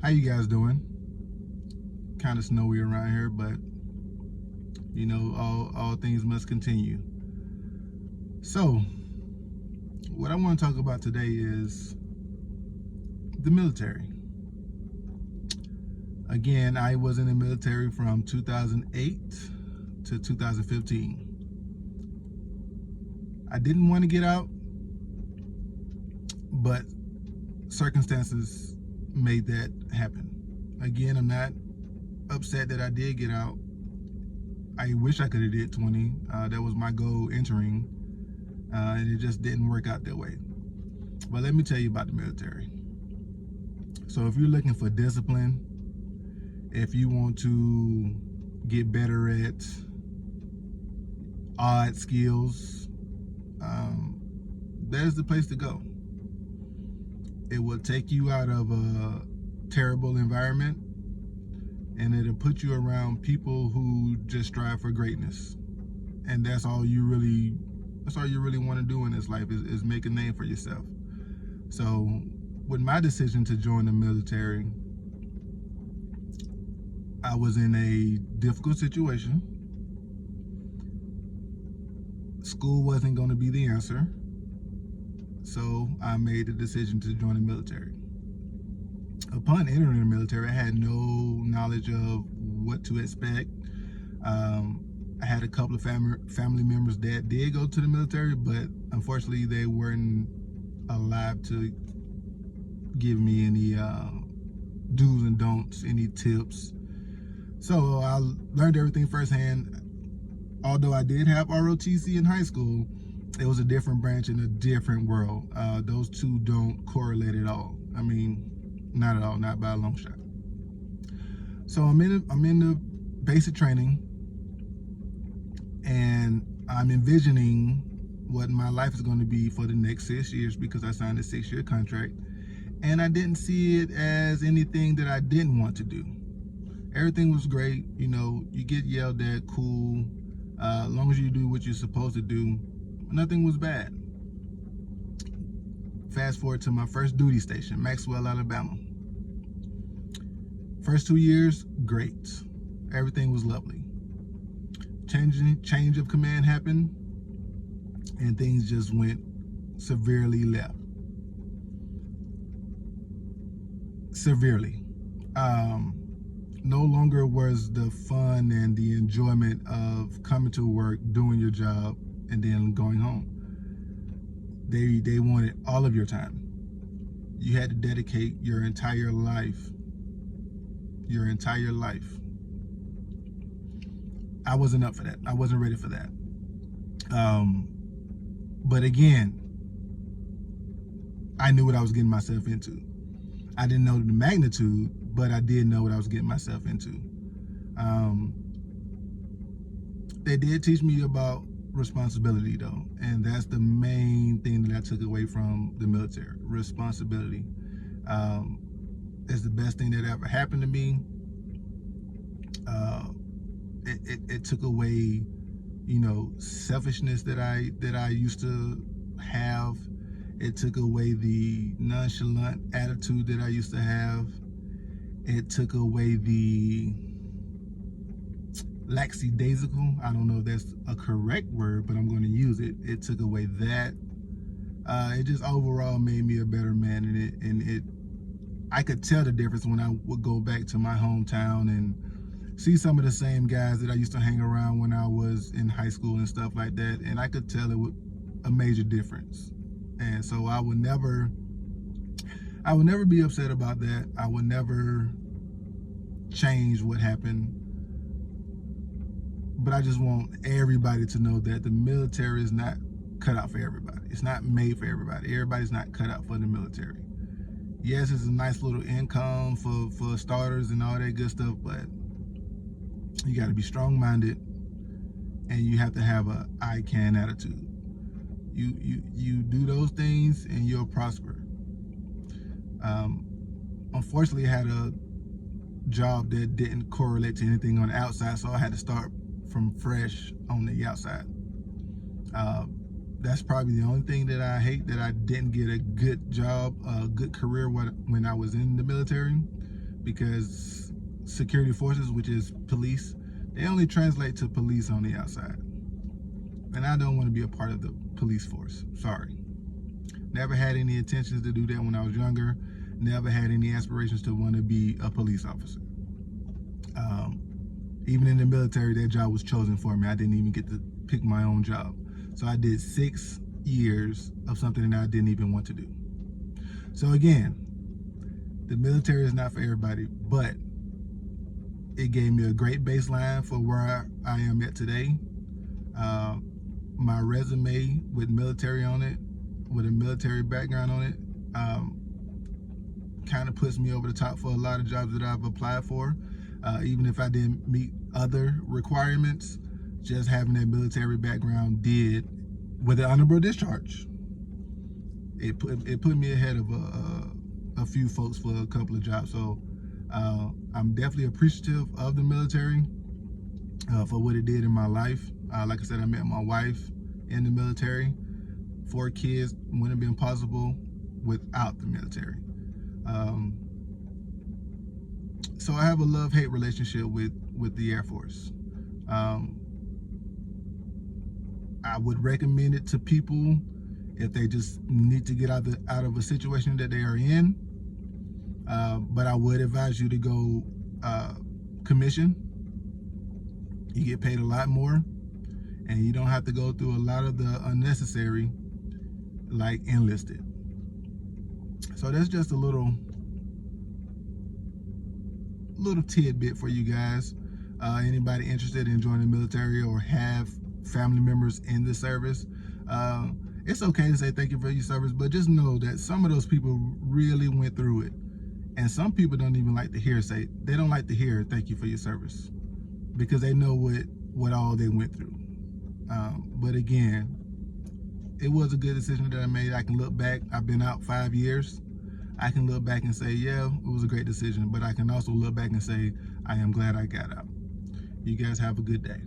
How you guys doing? Kind of snowy around here, but you know, all things must continue. So, what I want to talk about today is the military. Again, I was in the military from 2008 to 2015. I didn't want to get out, but circumstances made that happen. Again, I'm not upset that I did get out. I wish I could have did 20. That was my goal entering, and it just didn't work out that way. But let me tell you about the military. So if you're looking for discipline, if you want to get better at odd skills, there's the place to go. It will take you out of a terrible environment, and it'll put you around people who just strive for greatness. And that's all you really want to do in this life is make a name for yourself. So with my decision to join the military, I was in a difficult situation. School wasn't going to be the answer, so I made the decision to join the military. Upon entering the military, I had no knowledge of what to expect. I had a couple of family members that did go to the military, but unfortunately they weren't alive to give me any do's and don'ts, any tips. So I learned everything firsthand. Although I did have ROTC in high school, it was a different branch in a different world. Those two don't correlate at all. I mean, not at all, not by a long shot. So I'm in the basic training, and I'm envisioning what my life is going to be for the next 6 years because I signed a 6-year contract, and I didn't see it as anything that I didn't want to do. Everything was great, you know, you get yelled at, cool, as long as you do what you're supposed to do, nothing was bad. Fast forward to my first duty station, Maxwell, Alabama. First 2 years, great. Everything was lovely. Change of command happened, and things just went severely left. Severely. No longer was the fun and the enjoyment of coming to work, doing your job, and then going home. They wanted all of your time. You had to dedicate your entire life. I wasn't up for that. I wasn't ready for that. But again, I knew what I was getting myself into. I didn't know the magnitude, but I did know what I was getting myself into. They did teach me about responsibility though, and that's the main thing that I took away from the military. Responsibility is the best thing that ever happened to me. It took away, you know, selfishness that I used to have. It took away the nonchalant attitude that I used to have. It took away the lackadaisical. I don't know if that's a correct word, but I'm going to use it. It took away that. It just overall made me a better man, and I could tell the difference when I would go back to my hometown and see some of the same guys that I used to hang around when I was in high school and stuff like that, and I could tell it was a major difference. And so I would never be upset about that. I would never change what happened. But I just want everybody to know that the military is not cut out for everybody. It's not made for everybody. Everybody's not cut out for the military. Yes, it's a nice little income for starters and all that good stuff, but you got to be strong-minded, and you have to have a I can attitude. You do those things and you'll prosper. Unfortunately, I had a job that didn't correlate to anything on the outside, so I had to start from fresh on the outside. That's probably the only thing that I hate, that I didn't get a good job, a good career when I was in the military, because security forces, which is police, they only translate to police on the outside. And I don't want to be a part of the police force. Sorry. Never had any intentions to do that when I was younger. Never had any aspirations to want to be a police officer. Even in the military, that job was chosen for me. I didn't even get to pick my own job. So I did 6 years of something that I didn't even want to do. So again, the military is not for everybody, but it gave me a great baseline for where I am at today. My resume with military on it, with a military background on it, kind of puts me over the top for a lot of jobs that I've applied for. Even if I didn't meet other requirements, just having that military background did, with an honorable discharge, it put me ahead of a few folks for a couple of jobs. So I'm definitely appreciative of the military for what it did in my life. Like I said, I met my wife in the military. 4 kids wouldn't have been possible without the military. So I have a love-hate relationship with the Air Force. I would recommend it to people if they just need to get out of a situation that they are in. But I would advise you to go commission. You get paid a lot more, and you don't have to go through a lot of the unnecessary, like enlisted. So that's just a little tidbit for you guys. Anybody interested in joining the military or have family members in the service, it's okay to say thank you for your service, but just know that some of those people really went through it. And some people don't even like to hear they don't like to hear thank you for your service, because they know what all they went through. But again, it was a good decision that I made. I can look back. I've been out 5 years. I can look back and say, yeah, it was a great decision. But I can also look back and say, I am glad I got out. You guys have a good day.